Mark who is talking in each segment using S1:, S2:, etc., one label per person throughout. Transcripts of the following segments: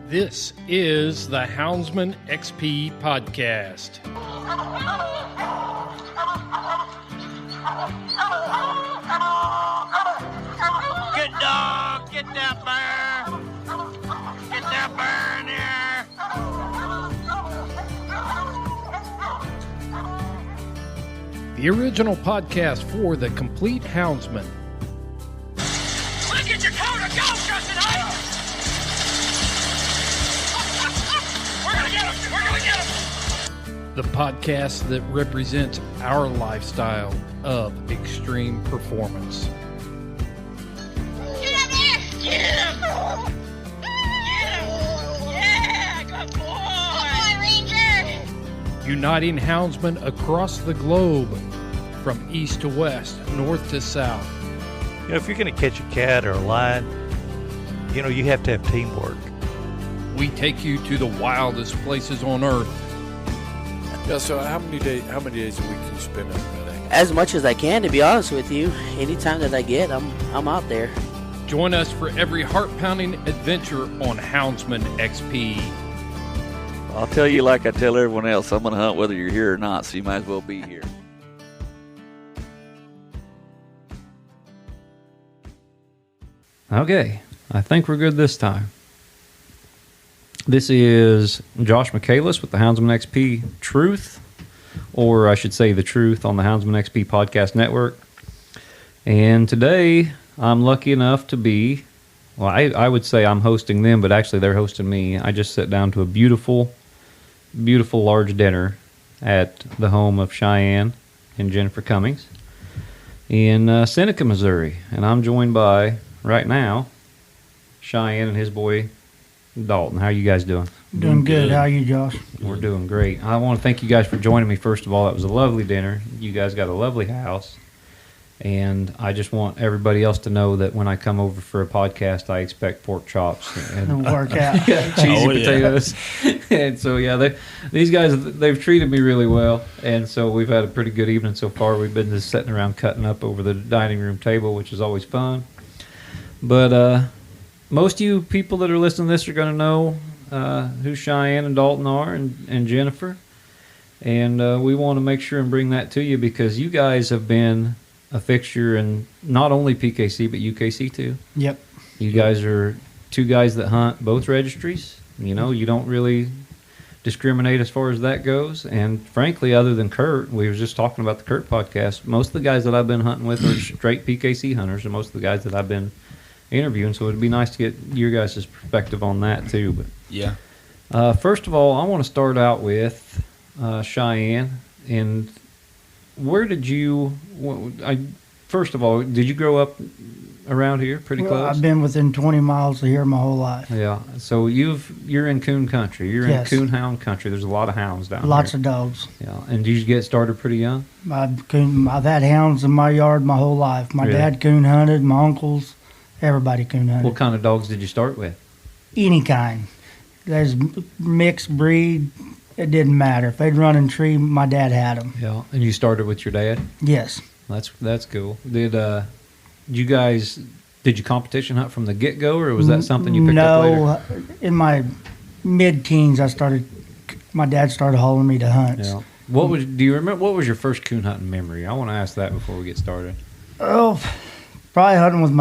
S1: This is the Houndsman XP Podcast.
S2: Good dog, get that bear. Get that bear in
S1: The
S2: here.
S1: original podcast for the complete Houndsman.
S2: Look at your coat of go, Justin Heights. We're gonna get him. We're gonna get him.
S1: The podcast that represents our lifestyle of extreme performance.
S2: Get him there. Get him. Get him. Yeah, good boy. Good boy, Ranger.
S1: Uniting houndsmen across the globe, from east to west, north to south.
S3: You know, if you're going to catch a cat or a lion, you know, you have to have teamwork.
S1: We take you to the wildest places on earth.
S4: Yeah, so how many days a week do you spend out there?
S5: As much as I can, to be honest with you. Anytime that I get, I'm out there.
S1: Join us for every heart-pounding adventure on Houndsman XP.
S6: I'll tell you like I tell everyone else, I'm going to hunt whether you're here or not, so you might as well be here.
S7: Okay, I think we're good this time. This is Josh Michaelis with the Houndsman XP Truth, or I should say the Truth on the Houndsman XP Podcast Network. And today, I'm lucky enough to be, well, I would say I'm hosting them, but actually they're hosting me. I just sat down to a beautiful, beautiful large dinner at the home of Cheyenne and Jennifer Cummings in Seneca, Missouri. And I'm joined by, right now, Cheyenne and his boy, Dalton. How are you guys doing?
S8: Doing good. How are you, Josh?
S7: We're doing great. I want to thank you guys for joining me. First of all, that was a lovely dinner. You guys got a lovely house. And I just want everybody else to know that when I come over for a podcast, I expect pork chops and
S8: work out.
S7: cheesy potatoes. And so, yeah, these guys, they've treated me really well. And so we've had a pretty good evening so far. We've been just sitting around cutting up over the dining room table, which is always fun. But most of you people that are listening to this are going to know who Cheyenne and Dalton are and Jennifer. And we want to make sure and bring that to you because you guys have been a fixture in not only PKC but UKC too.
S8: Yep.
S7: You guys are two guys that hunt both registries. You know, you don't really discriminate as far as that goes. And frankly, other than Kurt, we were just talking about the Kurt podcast, most of the guys that I've been hunting with are straight PKC hunters, and most of the guys that I've been interviewing, so it'd be nice to get your guys' perspective on that too. But
S4: Yeah.
S7: First of all, I want to start out with Cheyenne. And where did you? First of all, did you grow up around here, pretty close?
S8: I've been within 20 miles of here my whole life.
S7: Yeah. So you're in coon country. You're
S8: Yes.
S7: in coon hound country. There's a lot of hounds down
S8: Lots
S7: here.
S8: of dogs.
S7: Yeah. And did you get started pretty young?
S8: I've had hounds in my yard my whole life. My
S7: Really?
S8: dad coon hunted, my uncles, everybody coon hunted.
S7: What kind of dogs did you start with?
S8: Any kind. There's mixed breed. It didn't matter. If they'd run in tree, my dad had them.
S7: Yeah. And you started with your dad?
S8: Yes.
S7: That's cool. Did you competition hunt from the get go, or was that something you picked up later?
S8: No. In my mid-teens, my dad started hauling me to hunts.
S7: Yeah. Do you remember what was your first coon hunting memory? I want to ask that before we get started.
S8: Oh, probably hunting with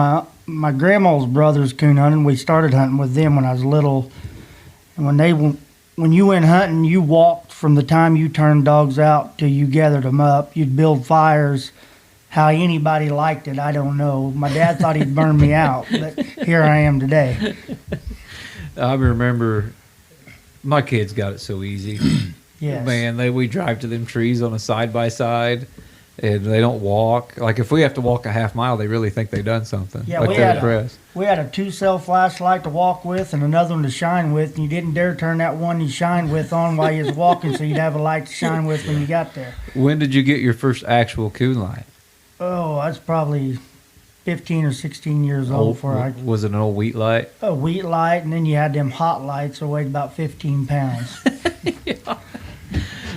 S8: my grandma's brothers coon hunting. We started hunting with them when I was little. And when you went hunting, you walked from the time you turned dogs out till you gathered them up. You'd build fires. How anybody liked it, I don't know. My dad thought he'd burn me out, but here I am today.
S7: I remember my kids got it so easy.
S8: Yes.
S7: Man, we drive to them trees on a side-by-side, and they don't walk. Like, if we have to walk a half mile, they really think they've done something.
S8: Yeah,
S7: like they're impressed.
S8: We had a 2-cell flashlight to walk with and another one to shine with, and you didn't dare turn that one you shined with on while you was walking, so you'd have a light to shine with when you got there.
S7: When did you get your first actual coon light?
S8: Oh, that's probably 15 or 16 years old before I
S7: Was it an old wheat light?
S8: a wheat light, and then you had them hot lights that weighed about 15 pounds.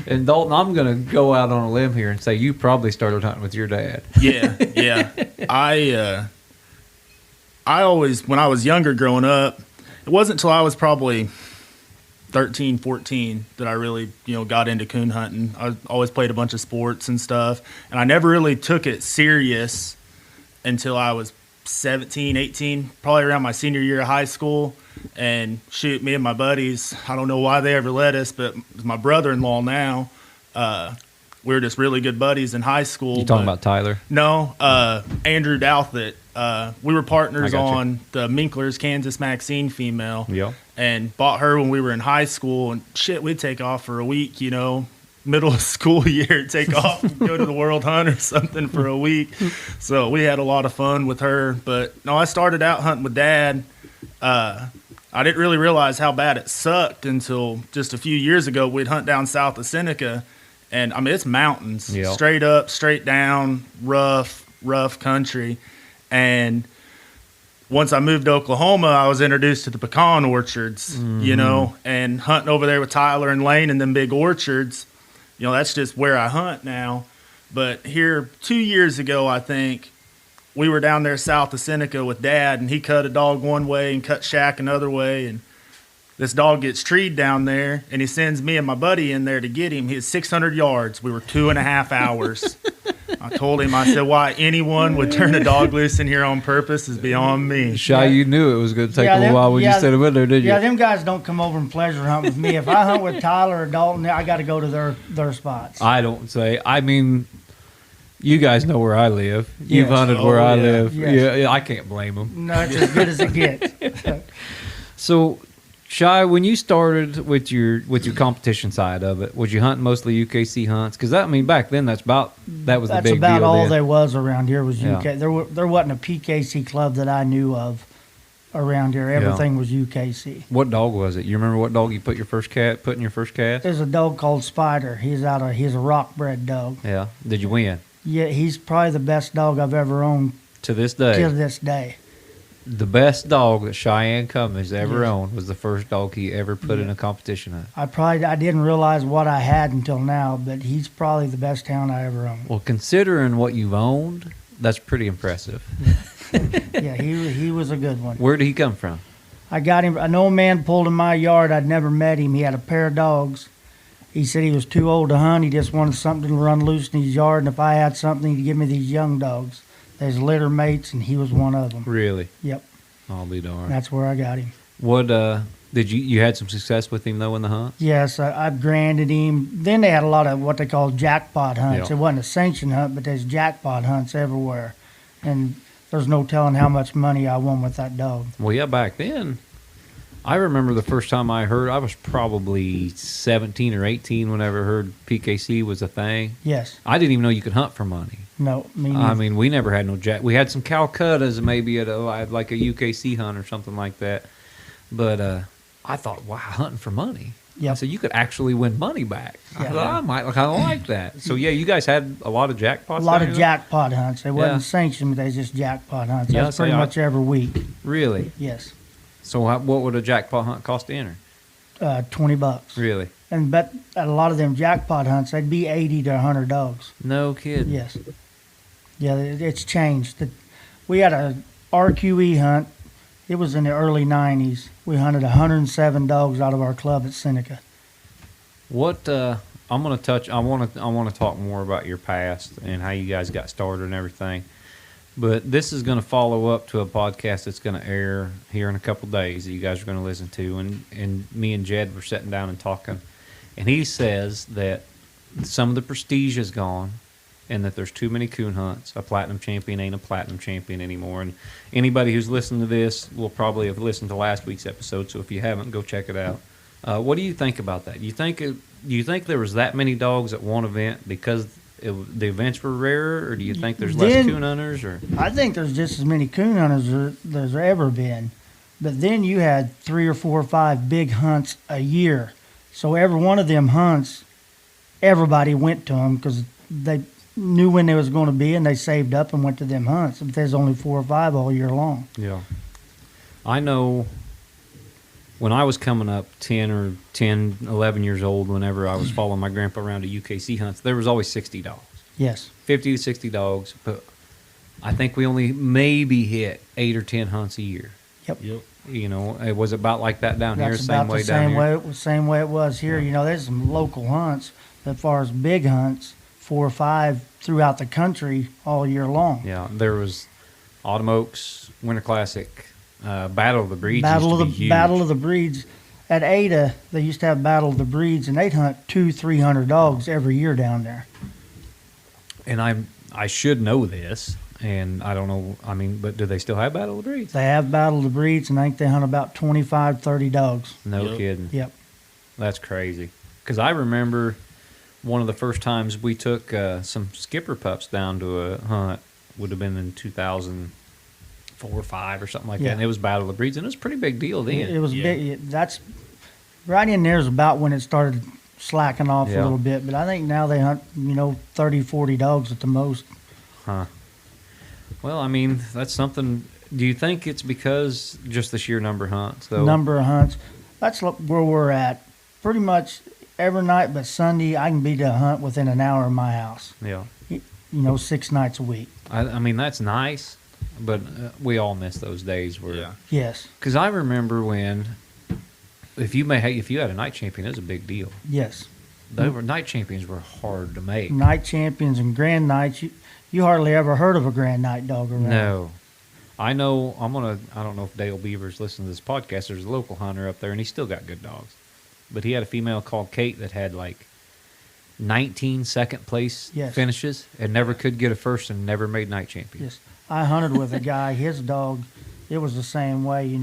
S7: And Dalton, I'm going to go out on a limb here and say you probably started hunting with your dad.
S9: Yeah. I always, when I was younger growing up, it wasn't until I was probably 13, 14 that I really, got into coon hunting. I always played a bunch of sports and stuff, and I never really took it serious until I was 17, 18, probably around my senior year of high school. And shoot, me and my buddies, I don't know why they ever let us, but my brother-in-law now, we were just really good buddies in high school.
S7: You talking about Tyler?
S9: No, Andrew Douthit. We were partners
S7: I got you.
S9: on the Minkler's Kansas Maxine female.
S7: Yeah.
S9: And bought her when we were in high school. And shit, we'd take off for a week, middle of school year, take off, go to the World Hunt or something for a week. So we had a lot of fun with her. But no, I started out hunting with Dad. I didn't really realize how bad it sucked until just a few years ago. We'd hunt down south of Seneca, and I mean, it's mountains,
S7: Yeah.
S9: straight up, straight down, rough country. And once I moved to Oklahoma, I was introduced to the pecan orchards, and hunting over there with Tyler and Lane and them big orchards. That's just where I hunt now. But here 2 years ago, I think, we were down there south of Seneca with Dad, and he cut a dog one way and cut Shaq another way. And this dog gets treed down there, and he sends me and my buddy in there to get him. He had 600 yards. We were 2.5 hours. I told him, I said, why anyone would turn a dog loose in here on purpose is beyond me.
S7: Shy, you knew it was going to take a while when you said it with there, did you?
S8: Yeah, them guys don't come over and pleasure hunt with me. If I hunt with Tyler or Dalton, I got to go to their spots.
S7: I don't say. I mean, you guys know where I live. You've
S8: Yes.
S7: hunted where I
S9: yeah.
S7: live.
S8: Yes.
S7: Yeah, I can't blame them.
S8: No, it's as good as it gets.
S7: So, Shy, when you started with your competition side of it, was you hunting mostly UKC hunts? Because back then that was the
S8: That's
S7: big
S8: about
S7: deal.
S8: all
S7: then.
S8: there was around here was
S7: Yeah.
S8: UK. There wasn't a PKC club that I knew of around here. Everything was UKC.
S7: What dog was it? You remember what dog you put in your first cast?
S8: There's a dog called Spider. He's a rock bred dog.
S7: Yeah. Did you win?
S8: Yeah, he's probably the best dog I've ever owned
S7: To this day,
S8: to this day.
S7: the best dog that Cheyenne Cummings ever
S8: Yes.
S7: owned was the first dog he ever put in a competition hunt.
S8: I didn't realize what I had until now, but he's probably the best hound I ever owned.
S7: Well, considering what you've owned, that's pretty impressive.
S8: Yeah, he was a good one.
S7: Where did he come from?
S8: I got him. An old man pulled in my yard. I'd never met him. He had a pair of dogs. He said he was too old to hunt. He just wanted something to run loose in his yard, and if I had something, he'd give me these young dogs. There's litter mates, and he was one of them.
S7: Really?
S8: Yep,
S7: I'll be darned.
S8: that's where I got him.
S7: What did you had some success with him though in the hunt?
S8: Yes, I've branded him. Then they had a lot of what they call jackpot hunts.
S7: Yeah.
S8: It wasn't a sanctioned hunt, but there's jackpot hunts everywhere, and there's no telling how much money I won with that dog.
S7: Well, yeah, back then, I remember the first time I was probably 17 or 18 whenever I heard PKC was a thing.
S8: Yes,
S7: I didn't even know you could hunt for money.
S8: no, me
S7: I
S8: neither.
S7: mean, we never had no jack. We had some Calcuttas maybe at like a UKC hunt or something like that. But I thought, wow, hunting for money.
S8: Yep.
S7: So you could actually win money back. I
S8: Yeah.
S7: thought I might kind of like that. So yeah, you guys had a lot of jackpots.
S8: A lot
S7: down
S8: of
S7: here?
S8: jackpot hunts. They wasn't
S7: Yeah.
S8: sanctioned, but they just jackpot hunts.
S7: Yeah,
S8: That's
S7: so
S8: pretty
S7: yeah,
S8: much every week.
S7: Really?
S8: Yes,
S7: So what would a jackpot hunt cost to enter?
S8: $20.
S7: Really?
S8: And but at a lot of them jackpot hunts, they'd be 80 to 100 dogs.
S7: No kidding.
S8: Yes. Yeah, it's changed. We had a RQE hunt. It was in the early 90s. We hunted 107 dogs out of our club at Seneca.
S7: What I'm gonna touch. I want to talk more about your past and how you guys got started and everything. But this is going to follow up to a podcast that's going to air here in a couple days that you guys are going to listen to. And me and Jed were sitting down and talking, and he says that some of the prestige is gone, and that there's too many coon hunts. A platinum champion ain't a platinum champion anymore. And anybody who's listened to this will probably have listened to last week's episode. So if you haven't, go check it out. What do you think about that? Do you think there was that many dogs at one event because the events were rarer, or do you think there's less coon hunters? Or
S8: I think there's just as many coon hunters as there's ever been. But then you had 3 or 4 or 5 big hunts a year. So every one of them hunts, everybody went to them because knew when they was going to be, and they saved up and went to them hunts. But there's only 4 or 5 all year long.
S7: Yeah. I know when I was coming up 10, 11 years old, whenever I was following my grandpa around to UKC hunts, there was always 60 dogs.
S8: Yes.
S7: 50 to 60 dogs. But I think we only maybe hit 8 or 10 hunts a year.
S8: Yep.
S7: You know, it was about like that down here,
S8: That's
S7: same
S8: about
S7: way
S8: the
S7: down
S8: same
S7: here.
S8: same way it was here. You know, there's some local hunts, but as far as big hunts, 4 or 5 throughout the country all year long.
S7: Yeah, there was Autumn Oaks, Winter Classic, Battle of the Breeds.
S8: Battle
S7: used
S8: of
S7: to
S8: the
S7: be huge.
S8: Battle of the Breeds. At Ada, they used to have Battle of the Breeds, and they'd hunt 200-300 dogs every year down there.
S7: And I should know this, and I don't know. I mean, but do they still have Battle of the Breeds?
S8: They have Battle of the Breeds, and I think they hunt about 25-30 dogs.
S7: No kidding.
S8: Yep.
S7: That's crazy. Because I remember one of the first times we took some skipper pups down to a hunt would have been in 2004 or 5 or something like that. And it was Battle of the Breeds, and it was a pretty big deal then.
S8: It was big. That's right in there is about when it started slacking off a little bit. But I think now they hunt, 30, 40 dogs at the most.
S7: Huh. Well, I mean, that's something. Do you think it's because just the sheer number of hunts, though?
S8: Number of hunts. That's where we're at. Pretty much every night but Sunday, I can be to a hunt within an hour of my house.
S7: Yeah.
S8: 6 nights a week.
S7: I mean, that's nice, but we all miss those days where.
S8: Yes.
S7: Because I remember when, if you had a night champion, it was a big deal.
S8: Yes.
S7: Night champions were hard to make.
S8: Night champions and grand nights, you hardly ever heard of a grand night dog around.
S7: No. I know, I don't know if Dale Beaver's listening to this podcast. There's a local hunter up there, and he's still got good dogs. But he had a female called Kate that had like 19 second place finishes and never could get a first and never made night champion.
S8: Yes. I hunted with a guy, his dog, it was the same way,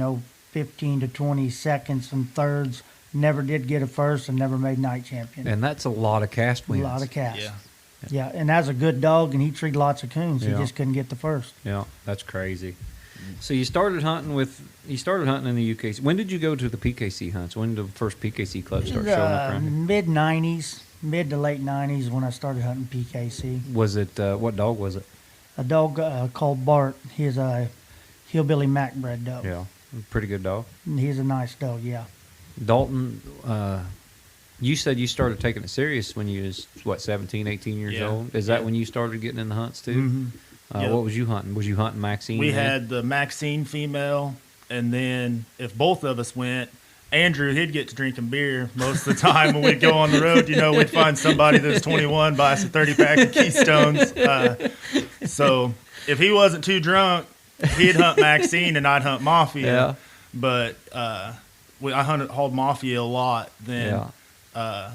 S8: 15 to 20 seconds and thirds, never did get a first and never made night champion.
S7: And that's a lot of cast wins.
S8: A lot of cast. Yeah, and that's a good dog, and he treated lots of coons. He just couldn't get the first.
S7: Yeah, that's crazy. So you started hunting in the UKC. When did you go to the PKC hunts? When did the first PKC club start showing up around here?
S8: Mid-90s, mid to late 90s when I started hunting PKC.
S7: Was it, what dog was it?
S8: A dog called Bart. He's a hillbilly Mac bred dog.
S7: Yeah, pretty good dog.
S8: He's a nice dog, yeah.
S7: Dalton, you said you started taking it serious when you was, 17, 18 years old? Is that when you started getting in the hunts, too?
S9: Mm-hmm.
S7: What was you hunting? Was you hunting Maxine?
S9: We had the Maxine female, and then if both of us went, Andrew, he'd get to drinking beer most of the time when we'd go on the road. We'd find somebody that's 21, buy us a 30-pack of Keystones. So if he wasn't too drunk, he'd hunt Maxine and I'd hunt Mafia.
S7: Yeah.
S9: But I hauled Mafia a lot then. Yeah.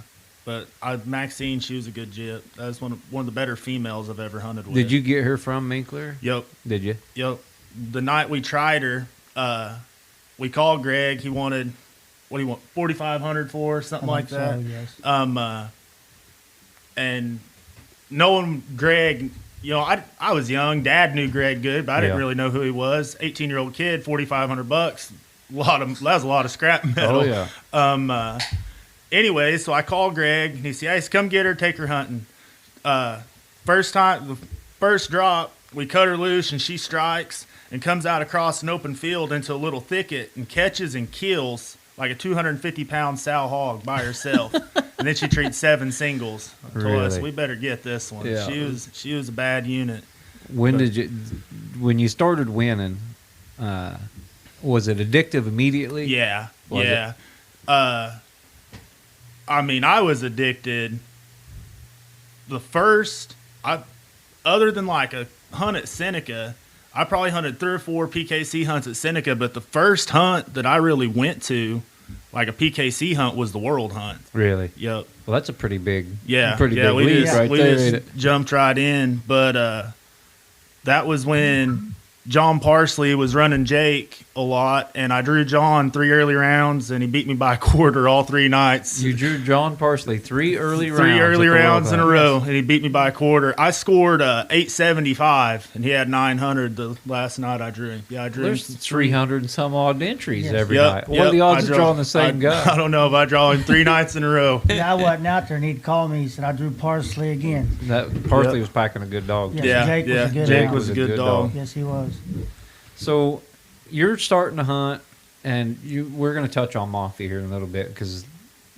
S9: But Maxine, she was a good jit. That was one of the better females I've ever hunted with.
S7: Did you get her from Minkler?
S9: Yep.
S7: Did you?
S9: Yep. The night we tried her, we called Greg. He wanted, what do you want, 4,500 for, something like that.
S8: So, yes.
S9: And knowing Greg, I was young. Dad knew Greg good, but I didn't really know who he was. 18-year-old kid, $4,500. That was a lot of scrap metal.
S7: Oh yeah.
S9: Anyway, so I called Greg, and he said, "Hey, come get her, take her hunting." The first drop, we cut her loose, and she strikes and comes out across an open field into a little thicket and catches and kills like a 250-pound sow hog by herself. And then she treats 7 singles. I told us, we better get this one.
S7: Yeah.
S9: She was a bad unit.
S7: When you started winning, was it addictive immediately?
S9: Yeah.
S7: Was
S9: yeah. I was addicted. Other than like a hunt at Seneca, I probably hunted 3 or 4 PKC hunts at Seneca, but the first hunt that I really went to, like a PKC hunt, was the World Hunt.
S7: Really?
S9: Yep.
S7: Well, that's a pretty big,
S9: big
S7: leap
S9: we
S7: right
S9: just
S7: there.
S9: jumped right in, but that was when John Parsley was running Jake a lot, and I drew John 3 early rounds, and he beat me by a quarter all 3 nights.
S7: You drew John Parsley 3 early rounds.
S9: 3 early rounds in a row,
S7: Yes.
S9: and he beat me by a quarter. I scored 875, and he had 900 the last night I drew him. Yeah, I drew
S7: There's
S9: him
S7: 300 and some odd entries
S8: Yes.
S7: every
S9: Yep,
S7: night. What
S9: yep.
S7: are the odds
S9: I
S7: of drawing the same
S9: I
S7: guy?
S9: don't know if I draw him 3 nights in a row.
S8: Yeah, I wasn't out there, and he'd call me. He said, I drew Parsley again.
S7: That Parsley
S9: Yep.
S7: was packing a good dog.
S8: Yes,
S9: Yeah,
S8: Jake was
S9: yeah.
S8: a good
S9: Jake
S8: dog.
S9: was a good dog.
S8: Yes, he was.
S7: So you're starting to hunt, and we're going to touch on Mafia here in a little bit because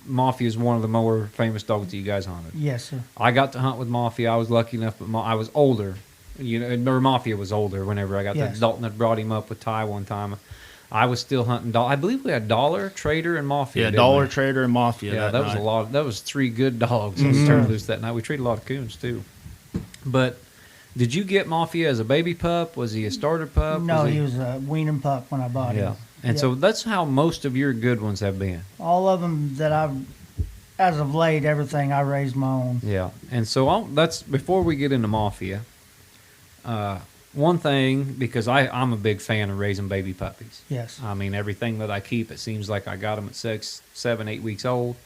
S7: Mafia is one of the more famous dogs that you guys hunted.
S8: Yes, sir.
S7: I got to hunt with Mafia. I was lucky enough, but I was older. Or Mafia was older whenever I got
S8: Yes.
S7: there. Dalton had brought him up with Ty one time. I was still hunting. I believe we had Dollar, Trader, and Mafia.
S9: Yeah,
S7: didn't
S9: Dollar
S7: we?
S9: Trader and Mafia.
S7: Yeah, that was
S9: night.
S7: a lot. That was 3 good dogs that we turned loose that night. We treated a lot of coons too. But did you get Mafia as a baby pup? Was he a starter pup?
S8: No, he was a weaning pup when I bought
S7: Yeah,
S8: him.
S7: and so that's how most of your good ones have been.
S8: All of them that I've, as of late, everything I raised my own.
S7: Yeah, and so that's before we get into Mafia. One thing, because I'm a big fan of raising baby puppies.
S8: Yes.
S7: I mean, everything that I keep, it seems like I got them at 6, 7, 8 weeks old.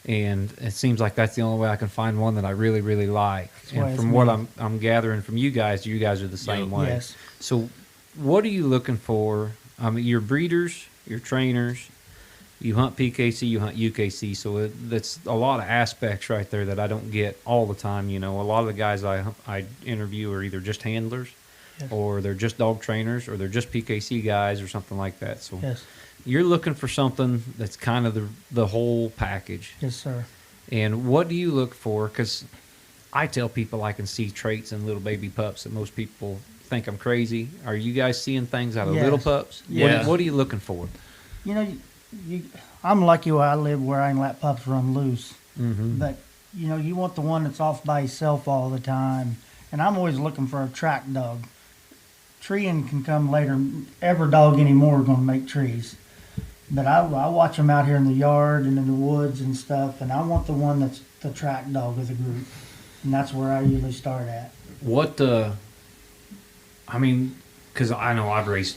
S7: And it seems like that's the only way I can find one that I really, really like.
S8: why
S7: And
S8: it's
S7: from what
S8: me.
S7: I'm gathering from you guys are the same way.
S8: Yes.
S7: So what are you looking for? I mean, you're breeders, you're trainers, you hunt PKC, you hunt UKC. So that's a lot of aspects right there that I don't get all the time. You know, a lot of the guys I interview are either just handlers,
S8: Yes.
S7: or they're just dog trainers, or they're just PKC guys or something like that. So
S8: Yes.
S7: you're looking for something that's kind of the whole package.
S8: Yes, sir.
S7: And what do you look for? Because I tell people I can see traits in little baby pups that most people think I'm crazy. Are you guys seeing things out of little
S8: Yes.
S7: pups?
S9: Yeah.
S7: What are you looking for?
S8: You know, I'm lucky where I live where I can let pups run loose.
S7: Mm-hmm.
S8: But, you know, you want the one that's off by himself all the time. And I'm always looking for a track dog. Treeing can come later. Every dog anymore is going to make trees. But I watch them out here in the yard and in the woods and stuff. And I want the one that's the track dog of the group. And that's where I usually start at.
S7: What, I mean, because I know I've raised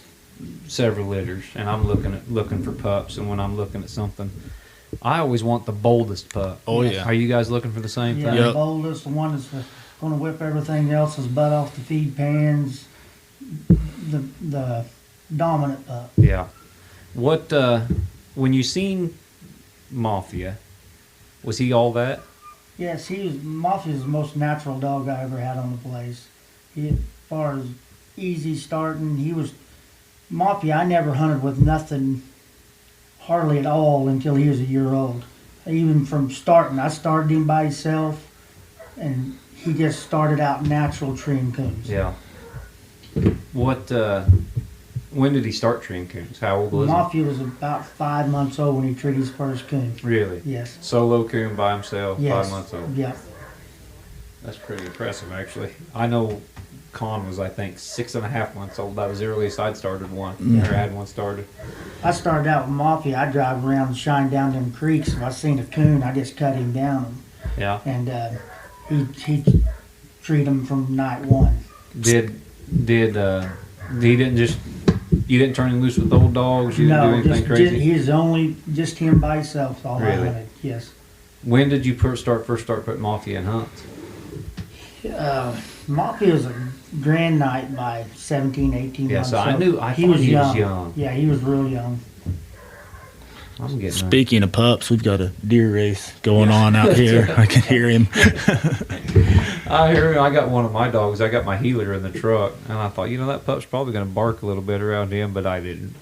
S7: several litters, and I'm looking for pups, and when I'm looking at something, I always want the boldest pup.
S9: Oh,
S8: Yes.
S9: yeah.
S7: Are you guys looking for the same
S8: Yeah,
S7: thing?
S8: the boldest, the one that's going to whip everything else's butt off the feed pans. The dominant pup.
S7: Yeah. What, when you seen Mafia, was he all that?
S8: Yes, Mafia's the most natural dog I ever had on the place. As far as easy starting, Mafia, I never hunted with nothing hardly at all until he was a year old. Even from starting, I started him by himself, and he just started out natural treeing coons.
S7: Yeah. What, when did he start treeing coons? How old was
S8: Mafia was about 5 months old when he treated his first coon.
S7: he? Really?
S8: Yes.
S7: Solo coon by himself,
S8: Yes.
S7: 5 months old.
S8: Yeah.
S7: That's pretty impressive, actually. I know Con was, I think, 6.5 months old. That was the earliest I'd started one, or had one started.
S8: I started out with Mafia. I drive around and shine down them creeks. If I seen a coon, I just cut him down.
S7: Yeah.
S8: And he treat him from night one.
S7: You didn't turn him loose with old dogs? You didn't do anything crazy?
S8: He's only just him by himself. All I
S7: Really?
S8: hunted. Yes.
S7: When did you first start putting Mafia in hunts?
S8: Mafia was a grand night by 17, 18
S7: Yeah,
S8: months.
S7: so I thought he was young.
S8: Yeah, he was real young.
S7: I'm getting
S9: Speaking of pups, we've got a deer race going on out here. I can hear him.
S7: I hear him. I got one of my dogs. I got my healer in the truck, and I thought, that pup's probably going to bark a little bit around him, but I didn't.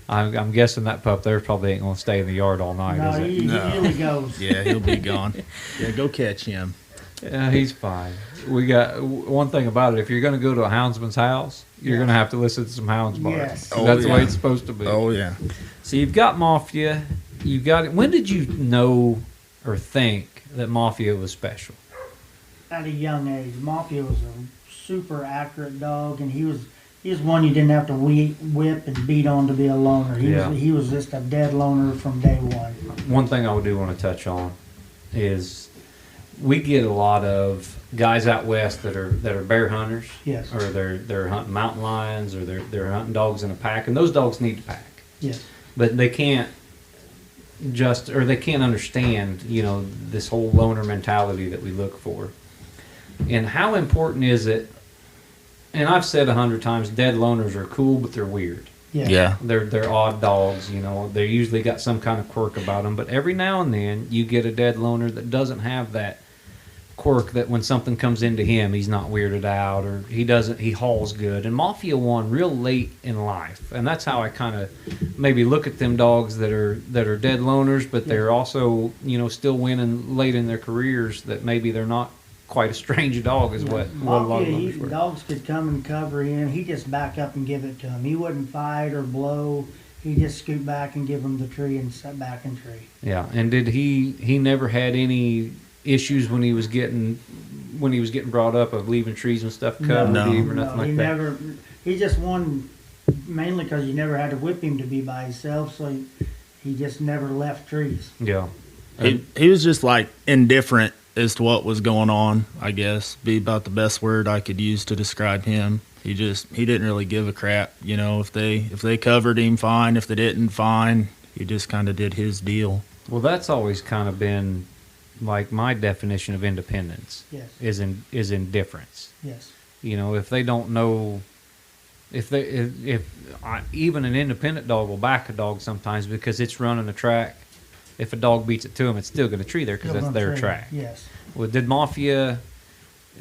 S7: I'm guessing that pup there probably ain't going to stay in the yard all night,
S8: No,
S7: is it?
S8: he usually goes.
S9: Yeah, he'll be gone. Yeah, go catch him.
S7: Yeah, he's fine. We got one thing about it. If you're going to go to a houndsman's house, you're going to have to listen to some hounds bark.
S8: Yes.
S7: That's the way it's supposed to be.
S9: Oh, yeah.
S7: So you've got Mafia. You got it. When did you know or think that Mafia was special?
S8: At a young age, Mafia was a super accurate dog, and he was one you didn't have to whip and beat on to be a loner. He was just a dead loner from day one.
S7: One thing I do want to touch on is we get a lot of guys out west that are bear hunters.
S8: Yes.
S7: Or they're hunting mountain lions, or they're hunting dogs in a pack, and those dogs need to pack.
S8: Yes.
S7: But they can't they can't understand, this whole loner mentality that we look for. And how important is it? And I've said 100 times, dead loners are cool, but they're weird.
S8: Yeah.
S7: They're odd dogs, They usually got some kind of quirk about them. But every now and then, you get a dead loner that doesn't have that quirk, that when something comes into him, he's not weirded out, or he hauls good. And Mafia won real late in life, and that's how I kind of maybe look at them dogs that are dead loners, but they're also still winning late in their careers. That maybe they're not quite a strange dog as what a lot of loners were.
S8: Dogs could come and cover him. He just back up and give it to him. He wouldn't fight or blow. He just scoot back and give him the tree and sit back and tree.
S7: Yeah, and did he never had any issues when he was getting brought up of leaving trees and stuff covered or nothing like that?
S8: He just won mainly because you never had to whip him to be by himself, so he just never left trees.
S7: Yeah.
S9: He was just like indifferent as to what was going on, I guess. Be about the best word I could use to describe him. He didn't really give a crap, if they covered him, fine. If they didn't, fine. He just kind of did his deal.
S7: Well, that's always kind of been like my definition of independence.
S8: Yes.
S7: is indifference.
S8: Yes.
S7: If they don't know, even an independent dog will back a dog sometimes because it's running a track. If a dog beats it to him, it's still going to tree there because that's their track.
S8: Yes.
S7: Well, did Mafia?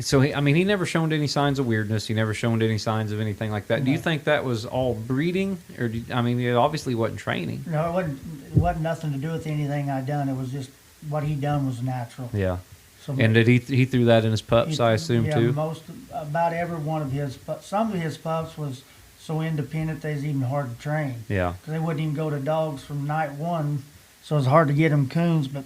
S7: So he never showed any signs of weirdness. He never showed any signs of anything like that. No. Do you think that was all breeding, or it obviously wasn't training?
S8: No, it wasn't nothing to do with anything I done. It was just what he done was natural.
S7: Yeah.
S8: So,
S7: and did he threw that in his pups? I assume too.
S8: About every one of his. Some of his pups was so independent they was even hard to train.
S7: Yeah.
S8: Because they wouldn't even go to dogs from night one, so it's hard to get them coons. But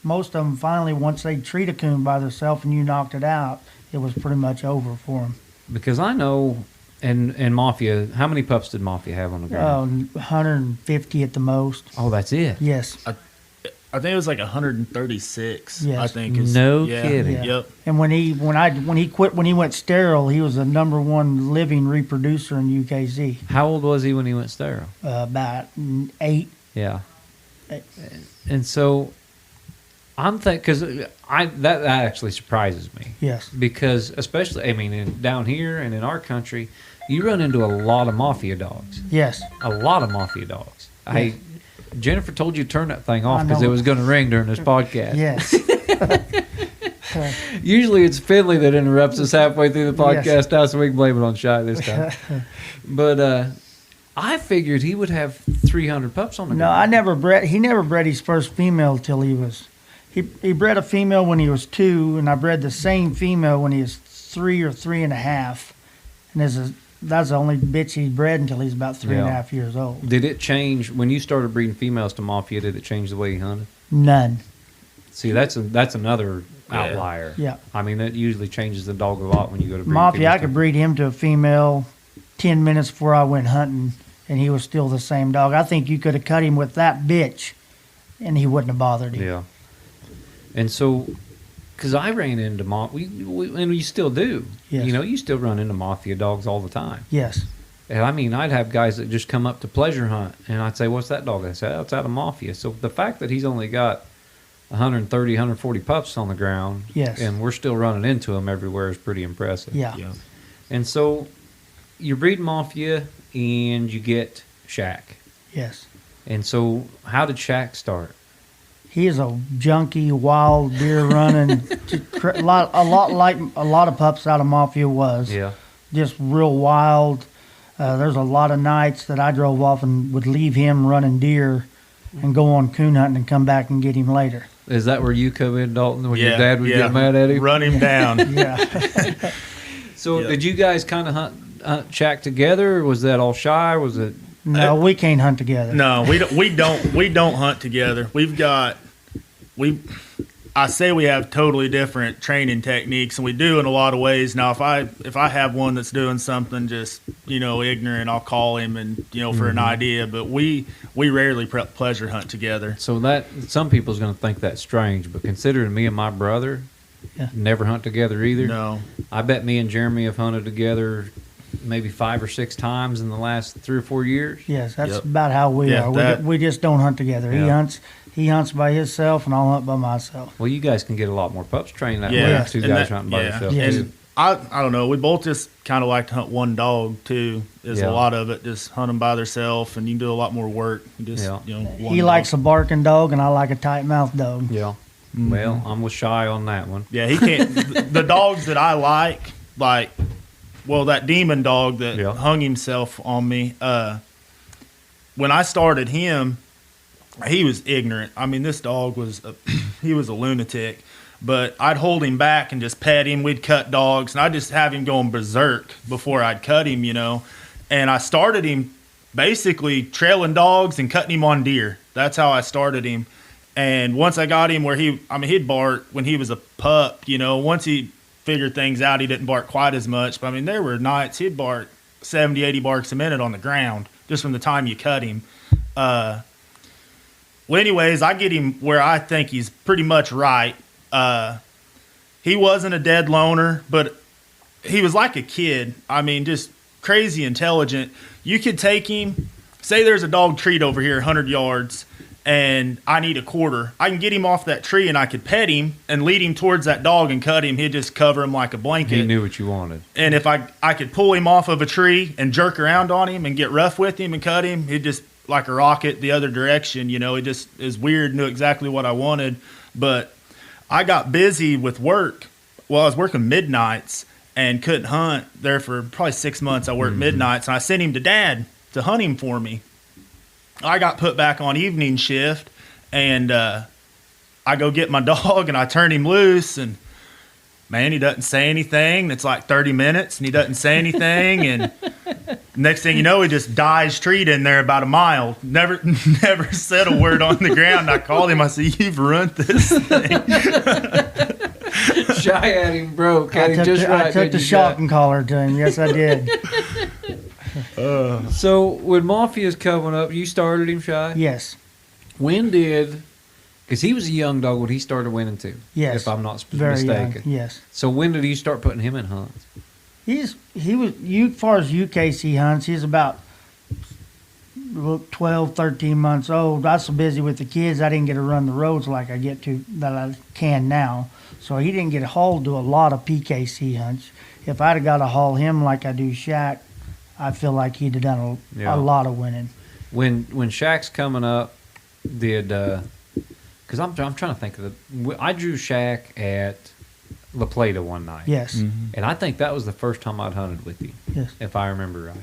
S8: most of them finally, once they treat a coon by themselves and you knocked it out, it was pretty much over for them. Because
S7: I know, and Mafia, how many pups did Mafia have on the ground?
S8: 150 at the most.
S7: Oh, that's it.
S8: Yes.
S9: I think it was like 136.
S8: Yes.
S9: I think.
S7: Kidding.
S8: Yeah.
S9: Yep.
S8: And when he went sterile, he was the #1 living reproducer in UKZ.
S7: How old was he when he went sterile?
S8: About 8.
S7: Yeah. And so I'm thinking, because that actually surprises me.
S8: Yes.
S7: Because especially, down here and in our country, you run into a lot of Mafia dogs.
S8: Yes.
S7: A lot of Mafia dogs.
S8: Yes.
S7: Jennifer told you to turn that thing off because it was going to ring during this podcast.
S8: Yes.
S7: Usually it's Finley that interrupts us halfway through the podcast now, so we can blame it on Shy this time. But I figured he would have 300 pups on the ground.
S8: No, he never bred his first female till he was... He bred a female when he was 2, and I bred the same female when he was 3 or 3.5. And that's the only bitch he bred until he's about 3.5 years old.
S7: Did it change when you started breeding females to Mafia? Did it change the way you hunted?
S8: None.
S7: See, that's another outlier.
S8: Yeah.
S7: That usually changes the dog a lot when you go to breed.
S8: Mafia, I could breed him to a female 10 minutes before I went hunting, and he was still the same dog. I think you could have cut him with that bitch, and he wouldn't have bothered him.
S7: Yeah. And so, because I ran into Mafia, and we still do.
S8: Yes.
S7: You still run into Mafia dogs all the time.
S8: Yes.
S7: And I'd have guys that just come up to pleasure hunt, and I'd say, "What's that dog?" I'd say, "Oh, it's out of Mafia." So the fact that he's only got 130, 140 pups on the ground,
S8: yes,
S7: and we're still running into him everywhere is pretty impressive.
S8: Yeah.
S7: And so you breed Mafia, and you get Shaq.
S8: Yes.
S7: And so how did Shaq start?
S8: He is a junkie, wild deer running, a lot like a lot of pups out of Mafia was.
S7: Yeah.
S8: Just real wild. There's a lot of nights that I drove off and would leave him running deer and go on coon hunting and come back and get him later.
S7: Is that where you come in, Dalton, when your dad would get mad at him?
S9: Run him down.
S8: Yeah.
S7: So did you guys kind of hunt Shaq together, or was that all Shy, or was it?
S8: No, we can't hunt together.
S9: No, we don't hunt together. I say we have totally different training techniques, and we do in a lot of ways. Now, if I have one that's doing something just ignorant, I'll call him and for an idea. But we rarely pleasure hunt together.
S7: So that some people's going to think that's strange, but considering me and my brother,
S8: Yeah.
S7: Never hunt together either.
S9: No.
S7: I bet me and Jeremy have hunted together maybe 5 or 6 times in the last 3 or 4 years.
S8: Yes, that's
S3: Yep.
S8: about how we
S9: Yeah,
S8: are.
S9: that-
S8: We just don't hunt together.
S7: Yeah.
S8: He hunts by himself, and I'll hunt by myself.
S7: Well, you guys can get a lot more pups trained that
S9: Yeah.
S7: way. 2
S9: And
S7: guys
S9: that-
S7: hunting by
S9: yeah.
S7: themselves.
S8: Yes.
S7: too.
S9: And I don't know. We both just kind of like to hunt one dog too. Is
S7: Yeah.
S9: a lot of it. Just hunt them by themselves, and you can do a lot more work. You just
S7: Yeah.
S9: one
S8: He
S9: dog.
S8: likes a barking dog, and I like a tight mouth dog.
S7: Yeah. Well, I'm with Shy on that one.
S9: Yeah, he can't. The dogs that I like, well, that demon dog that
S7: Yeah.
S9: hung himself on me. When I started him, he was ignorant. I mean, this dog he was a lunatic. But I'd hold him back and just pet him. We'd cut dogs, and I'd just have him going berserk before I'd cut him, And I started him basically trailing dogs and cutting him on deer. That's how I started him. And once I got him where he'd bark when he was a pup, Once he figured things out, he didn't bark quite as much. But, there were nights he'd bark 70, 80 barks a minute on the ground just from the time you cut him. Well, anyways, I get him where I think he's pretty much right. He wasn't a dead loner, but he was like a kid. Just crazy intelligent. You could take him, say there's a dog treat over here 100 yards, and I need a quarter. I can get him off that tree, and I could pet him and lead him towards that dog and cut him. He'd just cover him like a blanket.
S7: He knew what you wanted.
S9: And if I could pull him off of a tree and jerk around on him and get rough with him and cut him, he'd just like a rocket the other direction. It just is weird, knew exactly what I wanted. But I got busy with work. Well, I was working midnights and couldn't hunt there for probably 6 months. I worked midnights, and I sent him to Dad to hunt him for me. I got put back on evening shift, and I go get my dog, and I turn him loose, and man, he doesn't say anything. It's like 30 minutes, and he doesn't say anything, and next thing you know, he just dies treed in there about a mile. Never said a word on the ground. I called him. I said, "You've ruined this thing."
S7: Shy had him broke. Had him just right.
S8: I took the shocking collar to him. Yes, I did.
S7: So when Mafia's coming up, you started him, Shy?
S8: Yes.
S7: When did... Because he was a young dog when he started winning too.
S8: Yes.
S7: If I'm not
S8: Very
S7: mistaken.
S8: young. Yes.
S7: So when did you start putting him in hunts?
S8: He was as far as UKC hunts, he's about 12, 13 months old. I was so busy with the kids, I didn't get to run the roads like that I can now. So he didn't get hauled to a lot of PKC hunts. If I'd have got to haul him like I do Shaq, I feel like he'd have done a lot of winning.
S7: When Shaq's coming up, did because I'm trying to think of I drew Shaq at La Plata one night.
S8: Yes.
S7: And I think that was the first time I'd hunted with him.
S8: Yes.
S7: If I remember right.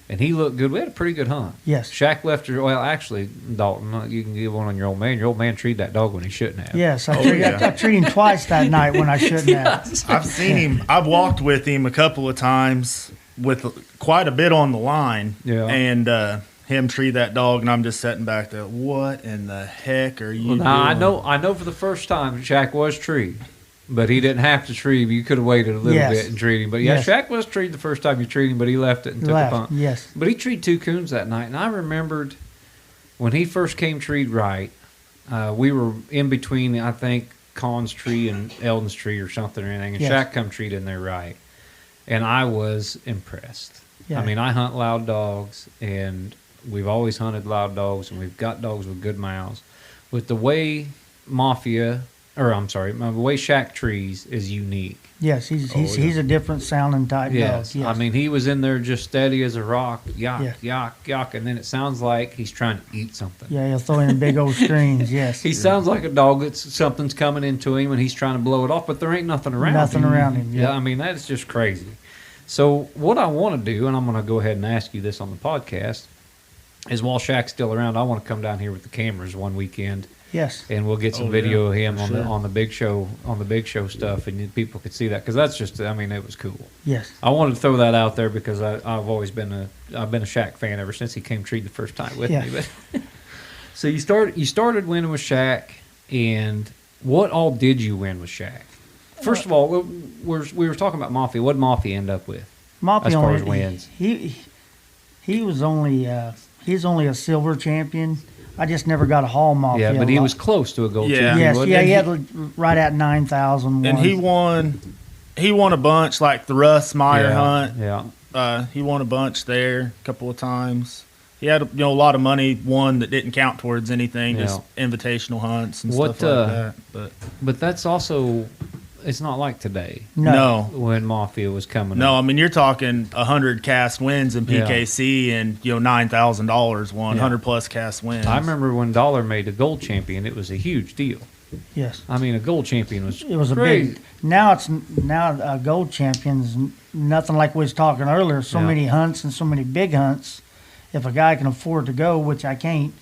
S7: And he looked good. We had a pretty good hunt.
S8: Yes.
S7: Shaq left her. Well, actually, Dalton, you can give one on your old man. Your old man treated that dog when he shouldn't have.
S8: Yes, I treated him twice that night when I shouldn't have.
S9: I've seen him. I've walked with him a couple of times with quite a bit on the line.
S7: Yeah.
S9: And him treat that dog, and I'm just sitting back there. What in the heck are you doing?
S7: Now, I know for the first time Shaq was treed, but he didn't have to treat him. You could have waited a little bit and treated him. But yeah, Shaq was treed the first time you treated him, but he left it and took a punt.
S8: Yes.
S7: But he treed 2 coons that night, and I remembered when he first came treed right, we were in between, I think, Con's tree and Eldon's tree or something or anything, and Shaq come treed in there right. And I was impressed.
S8: Yeah.
S7: I mean, I hunt loud dogs, and we've always hunted loud dogs, and we've got dogs with good mouths. With the way the way Shaq trees is unique.
S8: Yes, he's a different sounding type dog. Yes.
S7: I mean, he was in there just steady as a rock, yak, and then it sounds like he's trying to eat something.
S8: Yeah, he'll throw in big old screens, yes.
S7: He sounds like a dog that's something's coming into him and he's trying to blow it off, but there ain't nothing around him.
S8: Nothing around him,
S7: Yeah, I mean, that's just crazy. So what I want to do, and I'm going to go ahead and ask you this on the podcast, is while Shaq's still around, I want to come down here with the cameras one weekend.
S8: Yes.
S7: And we'll get some video of him on the big show stuff, and people could see that, because that's just, I mean, it was cool.
S8: Yes.
S7: I wanted to throw that out there because I've always been a Shaq fan ever since he came treed the first time with me. But so you started winning with Shaq, and what all did you win with Shaq? First of all, we were talking about Mafia. What did Mafia end up with?
S8: Mafia
S7: as far as wins,
S8: he was only he's only a silver champion. I just never got a Hall Mafia.
S7: Yeah, but he was close to a gold
S9: Yeah.
S7: champion.
S8: Yes,
S7: wasn't
S8: yeah,
S7: he?
S8: he had right at 9,000.
S9: And he won a bunch, like the Russ Meyer hunt.
S7: Yeah.
S9: He won a bunch there a couple of times. He had a lot of money won that didn't count towards anything, just invitational hunts and stuff like that.
S7: But that's also, it's not like today.
S9: No.
S7: When Mafia was coming
S9: No,
S7: up.
S9: I mean you're talking 100 cast wins in PKC and $9,000 won, 100 plus cast wins.
S7: I remember when Dollar made a gold champion, it was a huge deal.
S8: Yes.
S7: I mean, a gold champion was
S8: a
S7: great.
S8: big. Now a gold champion's nothing like we was talking earlier. So many hunts and so many big hunts. If a guy can afford to go, which I can't,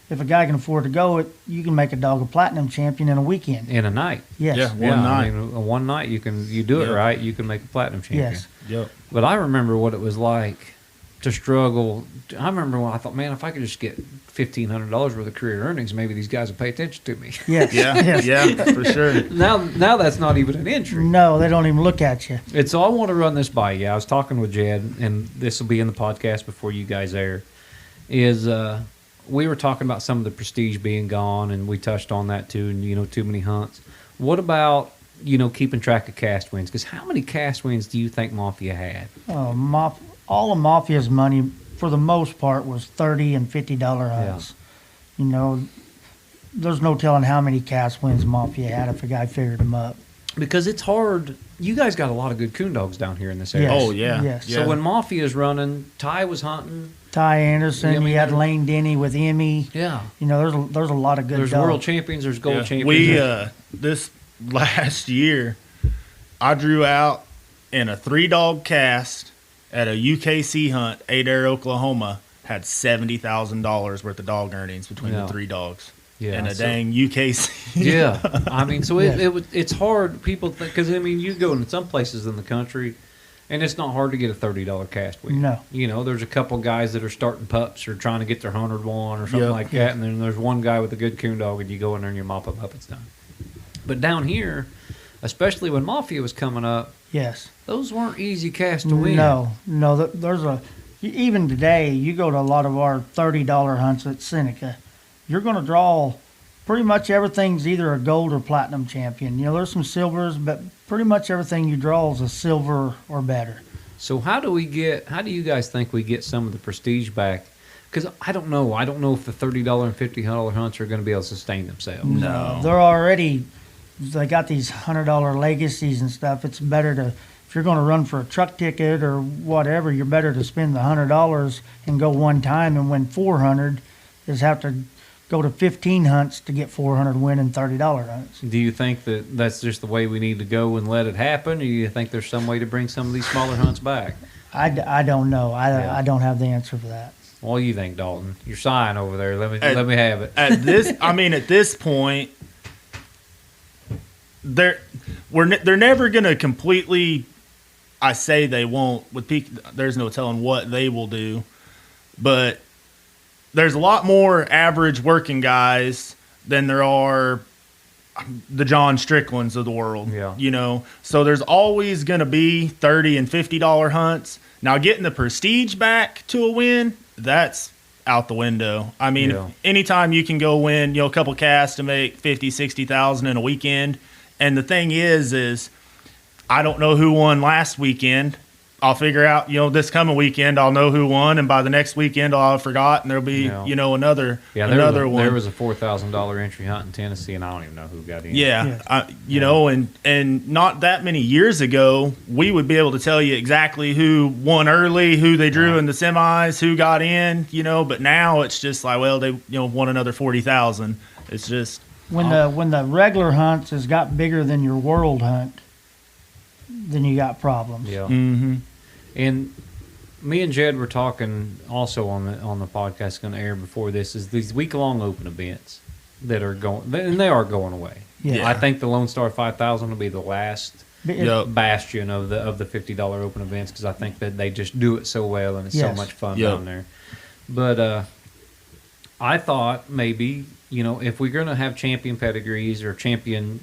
S8: if a guy can afford to go, you can make a dog a platinum champion in a weekend.
S7: In a night.
S8: Yes.
S9: Yeah, one night.
S7: I mean, one night you do it right, you can make a platinum champion.
S8: Yes.
S9: Yep.
S7: But I remember what it was like to struggle. I remember when I thought, man, if I could just get $1,500 worth of career earnings, maybe these guys would pay attention to me.
S8: Yes.
S9: Yeah, for sure.
S7: Now that's not even an entry.
S8: No, they don't even look at you.
S7: And so I want to run this by you. I was talking with Jed, and this will be in the podcast before you guys air. We were talking about some of the prestige being gone, and we touched on that too, and too many hunts. What about keeping track of cast wins? Because how many cast wins do you think Mafia had?
S8: All of Mafia's money, for the most part, was $30 and $50 hunts. There's no telling how many cast wins Mafia had if a guy figured them up.
S7: Because it's hard. You guys got a lot of good coon dogs down here in this area.
S8: Yes.
S9: Oh, yeah.
S8: Yes.
S9: Yeah.
S7: So when Mafia's running, Ty was hunting.
S8: Ty Anderson,
S7: Yeah, I mean,
S8: you had
S7: there-
S8: Lane Denny with Emmy.
S7: Yeah.
S8: There's a lot of good
S7: There's
S8: dogs.
S7: world champions. There's gold champions.
S9: We this last year, I drew out in a 3-dog cast at a UKC hunt, Adair, Oklahoma. Had $70,000 worth of dog earnings between the 3 dogs.
S7: Yeah,
S9: and a
S7: so-
S9: dang UKC.
S7: Yeah, I mean, so it's hard. People think, because I mean, you go in some places in the country, and it's not hard to get a $30 cast win.
S8: No.
S7: There's a couple guys that are starting pups or trying to get their 101 or something like that, and then there's one guy with a good coon dog, and you go in there and you mop him up. It's done. But down here, especially when Mafia was coming up,
S8: yes,
S7: those weren't easy casts to win.
S8: No, there's even today, you go to a lot of our $30 hunts at Seneca, you're going to draw pretty much everything's either a gold or platinum champion. There's some silvers, but pretty much everything you draw is a silver or better.
S7: So how do you guys think we get some of the prestige back? Because I don't know. I don't know if the $30 and $50 hunts are going to be able to sustain themselves.
S9: No.
S8: They got these $100 legacies and stuff. It's better to, if you're going to run for a truck ticket or whatever, you're better to spend the $100 and go one time and win 400 is have to go to 15 hunts to get 400 winning $30 hunts.
S7: Do you think that that's just the way we need to go and let it happen, or do you think there's some way to bring some of these smaller hunts back?
S8: I don't know. I don't have the answer for that.
S7: What do you think, Dalton? You're sighing over there. Let me have it.
S9: At this point, they're never going to completely. I say they won't. With peak, there's no telling what they will do, but there's a lot more average working guys than there are the John Stricklands of the world.
S7: Yeah.
S9: So there's always going to be $30 and $50 hunts. Now getting the prestige back to a win, that's out the window. I mean, anytime you can go win, a couple casts to make 50, 60,000 in a weekend. And the thing is I don't know who won last weekend. I'll figure out, this coming weekend, I'll know who won, and by the next weekend, I'll have forgot, and there'll be, another one.
S7: There was a $4,000 entry hunt in Tennessee, and I don't even know who got in.
S9: Yeah, and not that many years ago, we would be able to tell you exactly who won early, who they drew in the semis, who got in, but now it's just like, well, they, won another 40,000. It's just
S8: when the regular hunts has got bigger than your world hunt, then you got problems.
S7: Yeah.
S9: Mm-hmm.
S7: And me and Jed were talking also on the podcast going to air before this, is these week-long open events that are going, and they are going away.
S8: Yeah.
S7: I think the Lone Star 5000 will be the last bastion of the $50 open events, because I think that they just do it so well and it's so much fun down there. But I thought maybe, if we're going to have champion pedigrees or champion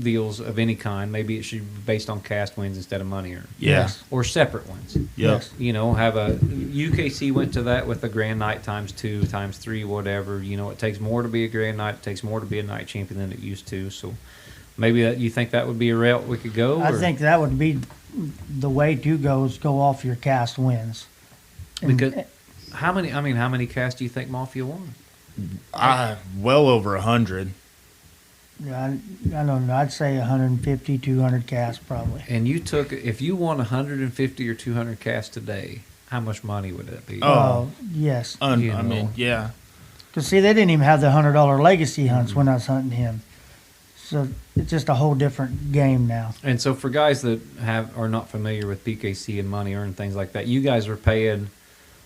S7: deals of any kind, maybe it should be based on cast wins instead of money earned.
S9: Yes.
S7: Or separate ones.
S9: Yes.
S7: Have a UKC went to that with a grand night times 2, times 3, whatever. It takes more to be a grand night. It takes more to be a night champion than it used to. So maybe you think that would be a route we could go?
S8: I think that would be the way to go is go off your cast wins.
S7: Because how many casts do you think Mafia won?
S9: Well over 100.
S8: I don't know. I'd say 150, 200 casts probably.
S7: And if you won 150 or 200 casts today, how much money would that be?
S8: Oh, yes.
S9: I mean, yeah.
S8: Because, see, they didn't even have the $100 legacy hunts when I was hunting him. So it's just a whole different game now.
S7: And so for guys that are not familiar with PKC and money earned, things like that, you guys are paying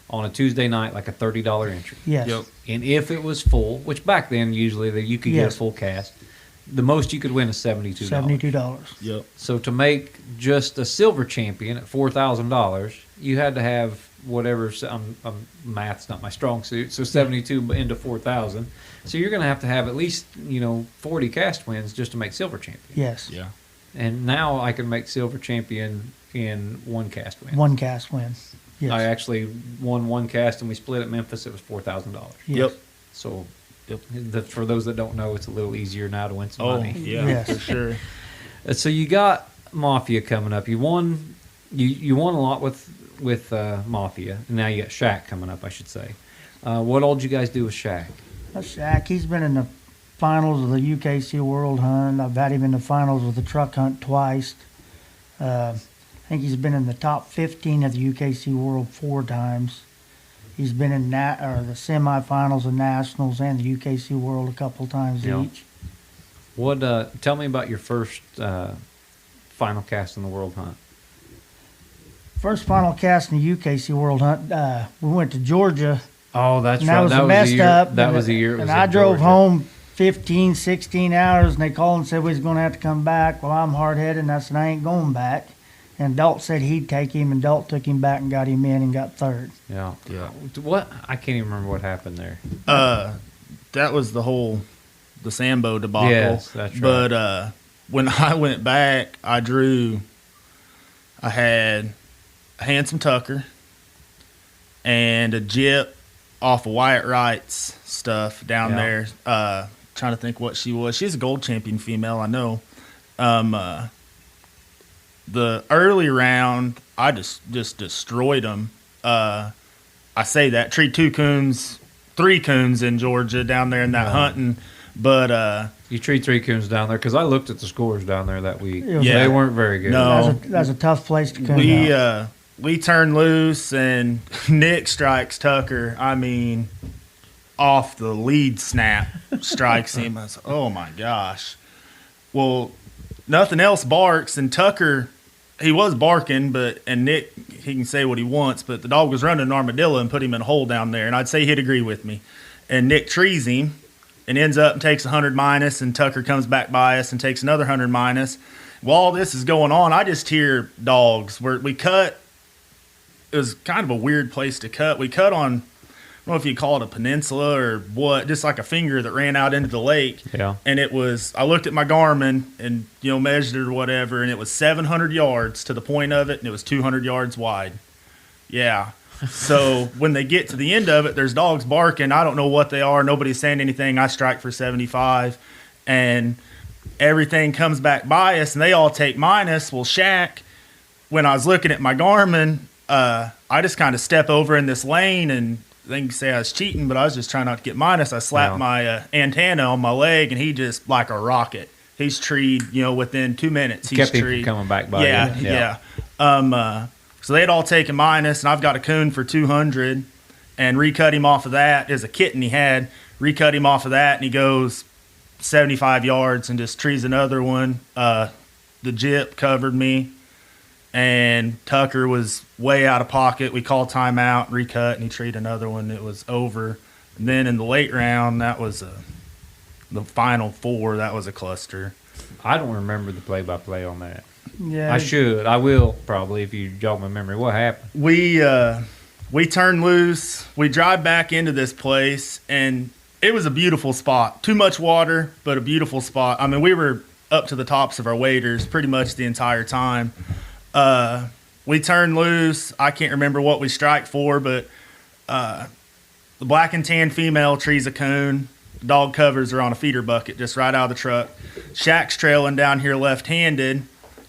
S7: on a Tuesday night like a $30 entry.
S8: Yes.
S9: Yep.
S7: And if it was full, which back then usually you could get a full cast, the most you could win is $72.
S8: $72.
S9: Yep.
S7: So to make just a silver champion at $4,000, you had to have whatever. Math's not my strong suit, so 72 into 4,000. So you're going to have at least 40 cast wins just to make silver champion.
S8: Yes.
S9: Yeah.
S7: And now I can make silver champion in one cast win.
S8: One cast win. Yes.
S7: I actually won one cast and we split at Memphis. It was $4,000.
S8: Yes.
S9: Yep.
S7: So for those that don't know, it's a little easier now to win some money.
S9: Yeah,
S8: Yes.
S9: for sure.
S7: So you got Mafia coming up. You won. You won a lot with Mafia. And now you got Shaq coming up, I should say. What all did you guys do with Shaq?
S8: Shaq, he's been in the finals of the UKC World Hunt. I've had him in the finals with the truck hunt twice. I think he's been in the top 15 of the UKC World 4 times. He's been in the semifinals of nationals and the UKC World a couple times each.
S7: What? Tell me about your first final cast in the World Hunt.
S8: First final cast in the UKC World Hunt, we went to Georgia.
S7: Oh, that's
S8: and
S7: right.
S8: That was
S7: that was
S8: messed
S7: the year,
S8: up.
S7: That was the year. It was
S8: and
S7: in
S8: I drove
S7: Georgia.
S8: home 15, 16 hours, and they called and said we was going to have to come back. Well, I'm hard-headed, and I said I ain't going back. And Dalton said he'd take him, and Dalton took him back and got him in and got third.
S7: Yeah. What? I can't even remember what happened there.
S9: That was the Sambo debacle.
S7: Yes, that's right.
S9: But when I went back, I had a Handsome Tucker and a Jip off of Wyatt Wright's stuff down there. Trying to think what she was. She's a gold champion female, I know. The early round, I just destroyed them. I say that. Treed 3 coons in Georgia down there in that hunting. But
S7: you treat 3 coons down there because I looked at the scores down there that week.
S8: Yeah.
S7: They weren't very good.
S9: No.
S8: That's a tough place to coon.
S9: We turned loose and Nick strikes Tucker. I mean, off the lead snap, strikes him. I was, oh my gosh. Well, nothing else barks, and Tucker, he was barking, and Nick, he can say what he wants, but the dog was running an armadillo and put him in a hole down there, and I'd say he'd agree with me. And Nick trees him and ends up and takes 100 minus, and Tucker comes back by us and takes another 100 minus. While all this is going on, I just hear dogs. We cut. It was kind of a weird place to cut. We cut on, I don't know if you call it a peninsula or what, just like a finger that ran out into the lake.
S7: Yeah.
S9: And it was, I looked at my Garmin and, measured it or whatever, and it was 700 yards to the point of it, and it was 200 yards wide. Yeah. So when they get to the end of it, there's dogs barking. I don't know what they are. Nobody's saying anything. I strike for 75, and everything comes back by us, and they all take minus. Well, Shaq, when I was looking at my Garmin, I just kind of step over in this lane, and they can say I was cheating, but I was just trying not to get minus. I slapped my antenna on my leg, and he just, like a rocket, he's treed, within 2 minutes. He's
S7: kept him
S9: treed.
S7: from coming back by.
S9: Yeah. So they'd all taken minus, and I've got a coon for 200, and recut him off of that as a kitten he had. Recut him off of that, and he goes 75 yards and just trees another one. The Jip covered me, and Tucker was way out of pocket. We called timeout, recut, and he treed another one. It was over. And then in the late round, that was the final 4. That was a cluster.
S7: I don't remember the play-by-play on that.
S8: Yeah.
S7: I should. I will probably if you jog my memory. What happened?
S9: We we turn loose. We drive back into this place, and it was a beautiful spot. Too much water, but a beautiful spot. I mean, we were up to the tops of our waders pretty much the entire time. We turn loose. I can't remember what we strike for, but the black and tan female trees a coon. Dog covers are on a feeder bucket just right out of the truck. Shaq's trailing down here left-handed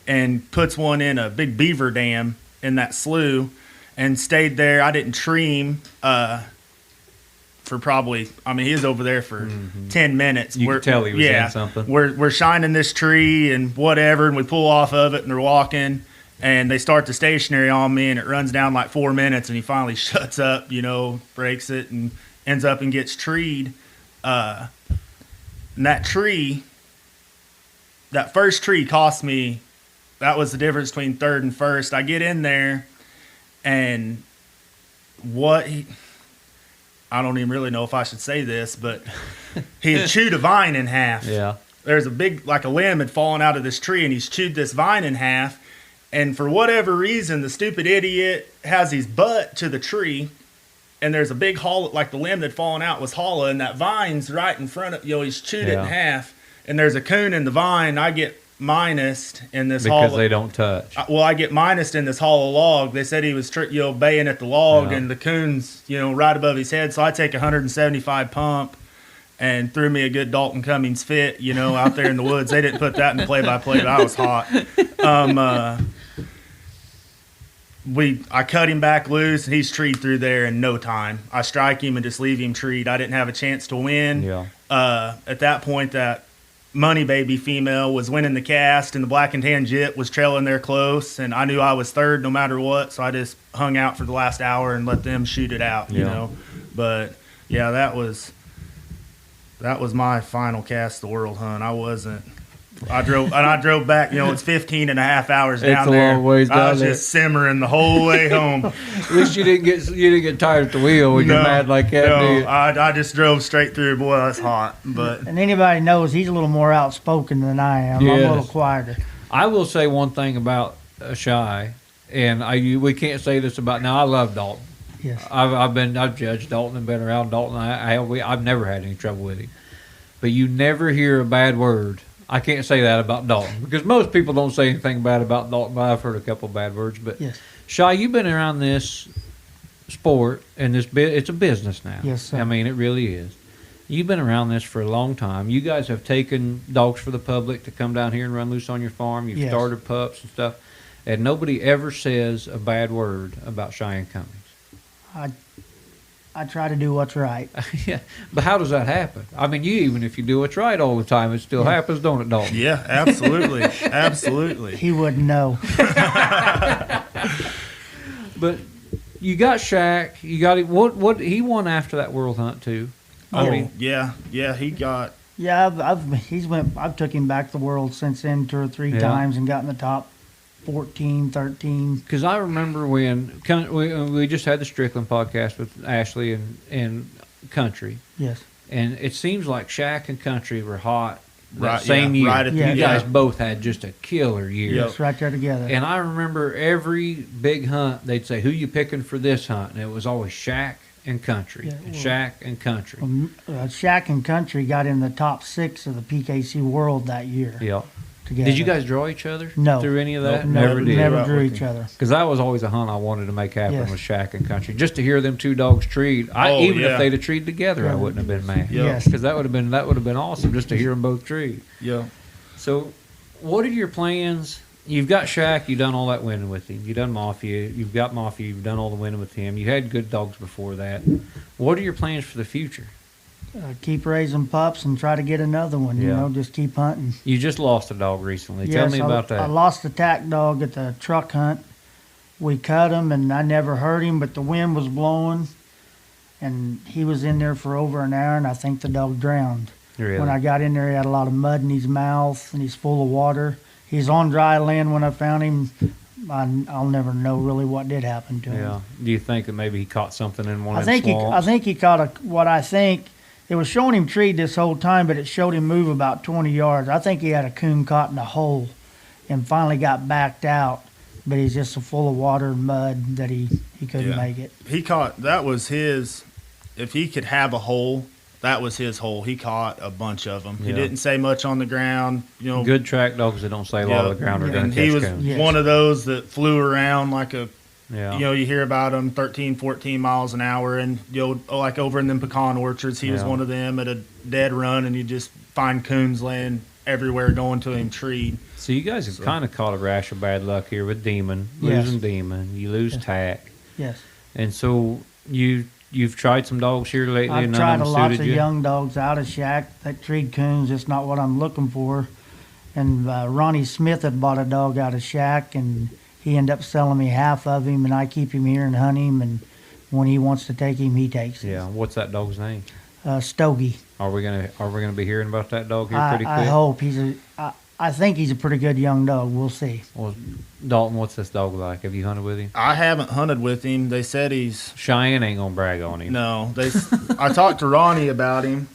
S9: and puts one in a big beaver dam in that slough and stayed there. I didn't tree him for probably, I mean, he was over there for 10 minutes.
S7: You could tell he was in something.
S9: We're shining this tree and whatever, and we pull off of it, and they're walking, and they start the stationary on me, and it runs down like 4 minutes, and he finally shuts up, breaks it, and ends up and gets treed. And that tree, that first tree cost me, that was the difference between third and first. I get in there, and I don't even really know if I should say this, but he had chewed a vine in half.
S7: Yeah.
S9: There's a big, like a limb had fallen out of this tree, and he's chewed this vine in half. And for whatever reason, the stupid idiot has his butt to the tree, and there's a big hollow, like the limb that had fallen out was hollow, and that vine's right in front of, he's chewed it in half, and there's a coon in the vine. I get minused in this
S7: because
S9: hollow.
S7: they don't touch.
S9: I get minused in this hollow log. They said he was baying at the log, and the coon's right above his head. So I take 175 pump and threw me a good Dalton Cummings fit, out there in the woods. They didn't put that in the play-by-play, but I was hot. I cut him back loose, and he's treed through there in no time. I strike him and just leave him treed. I didn't have a chance to win.
S7: Yeah.
S9: At that point, that Money Baby female was winning the cast, and the black and tan jit was trailing there close, and I knew I was third no matter what, so I just hung out for the last hour and let them shoot it out, But yeah, that was my final cast the world hunt. I drove back, it's 15 and a half hours down there.
S7: It's a long ways down
S9: I was
S7: there.
S9: just simmering the whole way home.
S7: At least you didn't get tired at the wheel when you're mad like that.
S9: No,
S7: Dude.
S9: I just drove straight through. Boy, that's hot. But
S8: And anybody knows he's a little more outspoken than I am. I'm a
S7: Yes.
S8: little quieter.
S7: I will say one thing about Shy, and we can't say this about. Now I love Dalton.
S8: Yes.
S7: I've judged Dalton and been around Dalton. I've never had any trouble with him, but you never hear a bad word. I can't say that about Dalton because most people don't say anything bad about Dalton. But I've heard a couple of bad words. But
S8: Yes.
S7: Shy, you've been around this sport and it's a business now.
S8: Yes, sir.
S7: I mean, it really is. You've been around this for a long time. You guys have taken dogs for the public to come down here and run loose on your farm. You've
S8: Yes.
S7: started pups and stuff, and nobody ever says a bad word about Cheyenne Cummings.
S8: I try to do what's right.
S7: Yeah, but how does that happen? I mean, even if you do what's right all the time, it still happens, don't it, Dalton?
S9: yeah, absolutely. Absolutely.
S8: He wouldn't know.
S7: But you got Shaq. You got what he won after that world hunt too.
S9: Yeah, he got.
S8: Yeah, I've took him back the world since then 2 or 3 times and got in the top 14, 13.
S7: Because I remember when we just had the Strickland podcast with Ashley and Country.
S8: Yes.
S7: And it seems like Shaq and Country were hot that
S9: Right,
S7: same
S9: yeah,
S7: year.
S9: right at the-
S8: Yeah.
S7: You guys both had just a killer year.
S8: Yes, right there together.
S7: And I remember every big hunt, they'd say, who you picking for this hunt? And it was always Shaq and Country.
S8: Yeah,
S7: and
S8: well-
S7: Shaq and Country.
S8: Shaq and Country got in the top 6 of the PKC World that year.
S7: Yeah.
S8: Together.
S7: Did you guys draw each other
S8: No.
S7: through any of that?
S8: No,
S7: Never did.
S8: Never drew each other.
S7: Because that was always a hunt I wanted to make happen
S8: Yes.
S7: with Shaq and Country. Just to hear them two dogs treat. Even if they'd have treated together, I wouldn't have been mad.
S8: Yes.
S7: Because that would have been awesome just to hear them both treat.
S9: Yeah.
S7: So, what are your plans? You've got Shaq. You've done all that winning with him. You've done Mafia. You've got Mafia. You've done all the winning with him. You had good dogs before that. What are your plans for the future?
S8: Keep raising pups and try to get another one.
S7: Yeah.
S8: Just keep hunting.
S7: You just lost a dog recently. Tell
S8: Yes,
S7: me about that.
S8: I lost the tack dog at the truck hunt. We cut him, and I never hurt him, but the wind was blowing, and he was in there for over an hour, and I think the dog drowned.
S7: Really?
S8: When I got in there, he had a lot of mud in his mouth, and he's full of water. He's on dry land when I found him. I'll never know really what did happen to him.
S7: Yeah. Do you think that maybe he caught something in one
S8: I
S7: of them
S8: think he caught what I think. It was showing him treed this whole time, but it showed him move about 20 yards. I think he had a coon caught in a hole and finally got backed out. but he's just so full of water and mud that he couldn't make it.
S9: He caught, that was his, if he could have a hole, that was his hole. He caught a bunch of them. He didn't say much on the ground. You know,
S7: Good track dogs that don't say a lot of the ground are going to catch
S9: he was
S7: coons.
S9: one of those that flew around like a,
S7: Yeah.
S9: you know, you hear about him 13, 14 miles an hour, and you know, like over in them pecan orchards, he was one of them at a dead run, and you just find coons laying everywhere going to him treed.
S7: So you guys have kind of caught a rash of bad luck here with Demon, losing Demon. You lose Tack.
S8: Yes.
S7: And so you've tried some dogs here lately,
S8: I've
S7: and none
S8: tried
S7: of them
S8: lots
S7: suited
S8: of
S7: you?
S8: young dogs out of shack. That treed coon's just not what I'm looking for. And Ronnie Smith had bought a dog out of shack, and he ended up selling me half of him, and I keep him here and hunt him. And when he wants to take him, he takes him.
S7: Yeah. What's that dog's name?
S8: Stogie.
S7: Are we gonna be hearing about that dog here pretty quick?
S8: I hope I think he's a pretty good young dog. We'll see.
S7: Well, Dalton, what's this dog like? Have you hunted with him?
S9: I haven't hunted with him. They said he's
S7: Cheyenne ain't gonna brag on him.
S9: no. I talked to Ronnie about him.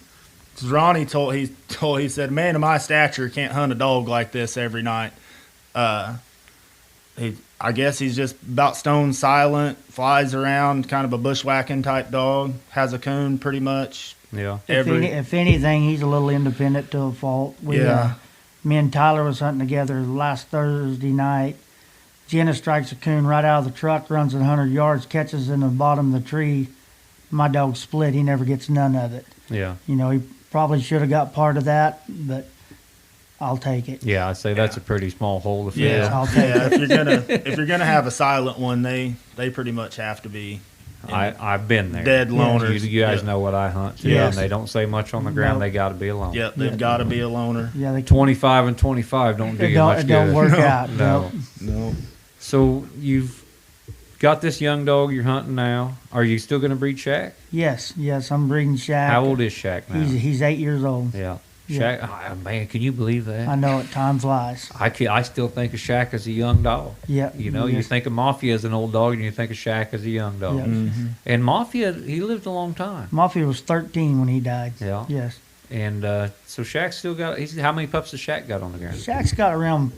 S9: 'Cause Ronnie he said, "Man of my stature can't hunt a dog like this every night." I guess he's just about stone silent, flies around, kind of a bushwhacking type dog. Has a coon pretty much.
S7: Yeah.
S8: If anything, he's a little independent to a fault. Me and Tyler was hunting together last Thursday night. Jenna strikes a coon right out of the truck, runs 100 yards, catches in the bottom of the tree. My dog split. He never gets none of it.
S7: Yeah.
S8: You know, he probably should have got part of that, but I'll take it.
S7: Yeah, I say that's a pretty small hole to fill.
S9: Yeah,
S8: I'll take it.
S9: if you're gonna have a silent one, they pretty much have to be.
S7: I've been there.
S9: Dead loners.
S7: You guys know what I hunt too,
S8: Yes.
S7: and they don't say much on the ground.
S8: Nope.
S7: They got to be alone.
S9: Yep, they've got to be a loner.
S8: Yeah, they
S7: 25 and 25 don't do
S8: it
S7: you
S8: don't,
S7: much
S8: it
S7: good.
S8: don't work out.
S7: No.
S9: No.
S7: So you've got this young dog you're hunting now. Are you still going to breed Shaq?
S8: Yes, I'm breeding Shaq.
S7: How old is Shaq now?
S8: He's 8 years old.
S7: Yeah.
S8: Yeah.
S7: Shaq, oh, man, can you believe that?
S8: I know it. Time flies.
S7: I still think of Shaq as a young dog.
S8: Yeah.
S7: You know, you
S8: yes.
S7: think of Mafia as an old dog, and you think of Shaq as a young dog.
S8: Yeah.
S7: And Mafia, he lived a long time.
S8: Mafia was 13 when he died.
S7: Yeah.
S8: Yes.
S7: And so Shaq still got. How many pups has Shaq got on the ground?
S8: Shaq's got around,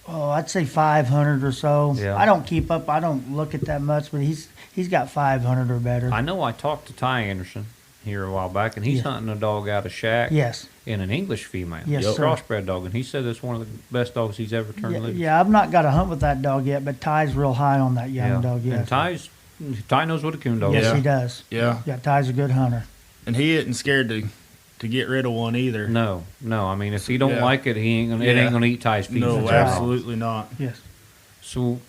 S8: I'd say 500 or so.
S7: Yeah.
S8: I don't keep up. I don't look at that much, but he's got 500 or better.
S7: I know I talked to Ty Anderson here a while back, and he's hunting a dog out of Shaq.
S8: Yes.
S7: In an English female.
S8: Yes,
S7: a
S8: sir.
S7: crossbred dog, and he said it's one of the best dogs he's ever turned
S8: Yeah,
S7: loose.
S8: yeah, I've not got a hunt with that dog yet, but Ty's real high on that young dog. Yes.
S7: And Ty knows what a coon dog
S8: Yes,
S7: is.
S8: he does.
S9: Yeah.
S8: Yeah, Ty's a good hunter.
S9: And he isn't scared to get rid of one either.
S7: No. I mean, if he don't
S9: Yeah.
S7: like it, it ain't gonna eat Ty's feet.
S9: No,
S8: That's right.
S9: absolutely not.
S8: Yes.
S7: So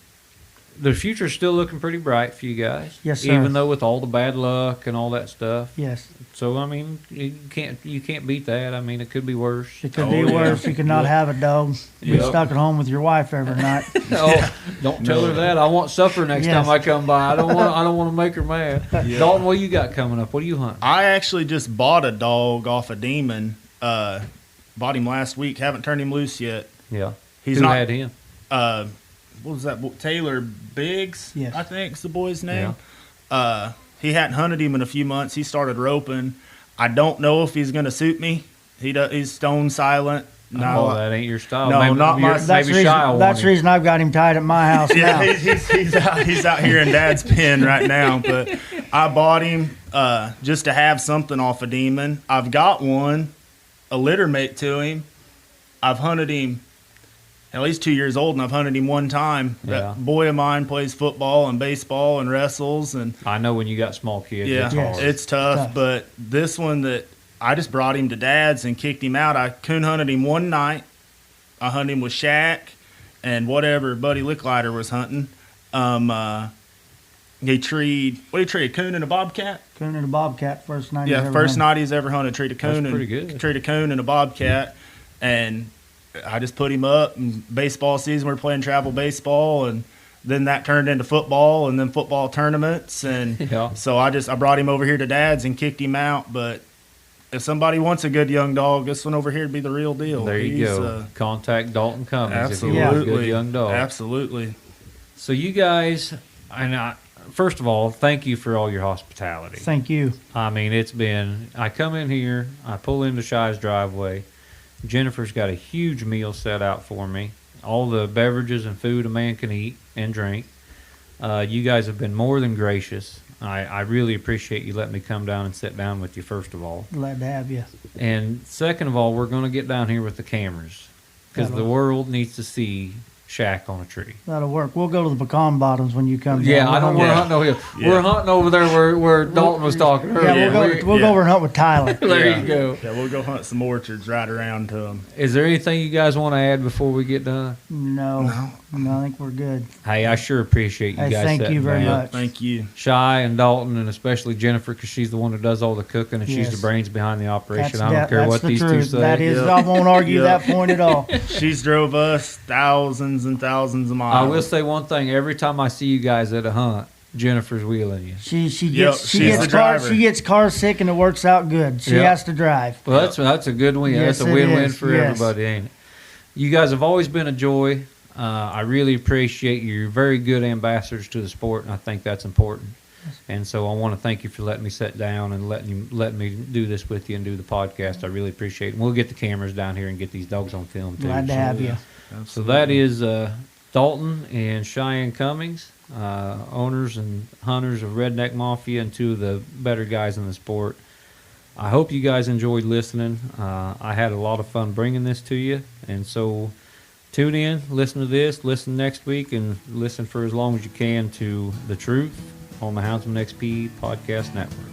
S7: the future's still looking pretty bright for you guys.
S8: Yes, sir.
S7: Even though with all the bad luck and all that stuff.
S8: Yes.
S7: So I mean, you can't beat that. I mean, it could be worse.
S8: It could be worse. You could not have a dog. Be
S7: Yeah.
S8: stuck at home with your wife every night.
S7: Oh, don't tell her that. I want supper next
S8: Yes.
S7: time I come by. I don't want to make her mad. Dalton, what you got coming up? What are you hunting?
S9: I actually just bought a dog off a Demon. Bought him last week. Haven't turned him loose yet.
S7: Yeah.
S9: He's
S7: Who
S9: not.
S7: had him?
S9: What was that? Taylor Biggs.
S8: Yes.
S9: I think's the boy's name. He hadn't hunted him in a few months. He started roping. I don't know if he's gonna suit me. He's stone silent. No,
S7: Oh, that ain't your style.
S9: No,
S7: maybe,
S9: not my-
S8: That's
S7: Maybe Shy will
S8: the
S7: want him.
S8: reason I've got him tied at my house
S9: yeah,
S8: now.
S9: he's out here in Dad's pen right now. But I bought him just to have something off a Demon. I've got one, a litter mate to him. I've hunted him at least 2 years old, and I've hunted him one time.
S7: Yeah.
S9: That boy of mine plays football and baseball and wrestles, and
S7: I know when you got small kids,
S9: yeah,
S7: it's
S8: Yes.
S7: hard.
S9: it's tough.
S8: Tough.
S9: But this one that I just brought him to Dad's and kicked him out. I coon hunted him one night. I hunted him with Shaq and whatever Buddy Licklider was hunting. He treed a coon and a bobcat.
S8: Coon and a bobcat first night. he's
S9: Yeah,
S8: ever
S9: first
S8: hunted.
S9: night he's ever hunted. Treed a coon
S7: That's pretty
S9: and
S7: good.
S9: treed a coon and a bobcat, and I just put him up. And baseball season, we were playing travel baseball, and then that turned into football, and then football tournaments, and
S7: Yeah.
S9: so I brought him over here to Dad's and kicked him out. But if somebody wants a good young dog, this one over here would be the real deal.
S7: There you
S9: He's,
S7: go. Contact Dalton Cummings if you
S9: Absolutely,
S7: want a good young dog.
S9: Absolutely.
S7: So you guys, first of all, thank you for all your hospitality.
S8: Thank you.
S7: I mean, I come in here, I pull into Shy's driveway. Jennifer's got a huge meal set out for me, all the beverages and food a man can eat and drink. You guys have been more than gracious. I really appreciate you letting me come down and sit down with you, first of all.
S8: Glad to have you.
S7: And second of all, we're going to get down here with the cameras because the world needs to see Shack on a tree.
S8: That'll work. We'll go to the pecan bottoms when you come
S7: Yeah,
S8: down.
S7: I don't want to hunt over here.
S9: Yeah.
S7: We're hunting over there where Dalton was talking earlier.
S8: Yeah, we'll go over and hunt with Tyler.
S7: There you go.
S9: Yeah, we'll go hunt some orchards right around to them.
S7: Is there anything you guys want to add before we get done?
S8: No, I think we're good.
S7: Hey, I sure appreciate you
S8: Hey,
S7: guys.
S8: thank
S7: sitting
S8: you very
S7: down.
S8: much.
S9: Thank you.
S7: Shy and Dalton, and especially Jennifer, because she's the one that does all the cooking and she's
S8: Yes.
S7: the brains behind the operation.
S8: That's,
S7: I don't care
S8: that's
S7: what
S8: the
S7: these
S8: truth.
S7: two say.
S8: That is,
S9: Yep.
S8: I won't argue
S9: Yep.
S8: that point at all.
S9: She's drove us thousands and thousands of
S7: I
S9: miles.
S7: will say one thing: every time I see you guys at a hunt, Jennifer's wheeling you.
S8: She
S9: Yep,
S8: gets
S9: she's the driver.
S8: she gets car sick and it works out good. She
S7: Yep.
S8: has to drive.
S7: Well, that's a good win.
S8: Yes,
S7: That's a
S8: it
S7: win-win
S8: is.
S7: for
S8: Yes.
S7: everybody, ain't it? You guys have always been a joy. I really appreciate you. You're very good ambassadors to the sport, and I think that's important. And so I want to thank you for letting me sit down and letting me do this with you and do the podcast. I really appreciate it. And we'll get the cameras down here and get these dogs on film too.
S8: Glad to have you.
S7: So that is Dalton and Cheyenne Cummings, owners and hunters of Redneck Mafia, and two of the better guys in the sport. I hope you guys enjoyed listening. I had a lot of fun bringing this to you, and so tune in, listen to this, listen next week, and listen for as long as you can to The Truth on the Houndsman XP Podcast Network.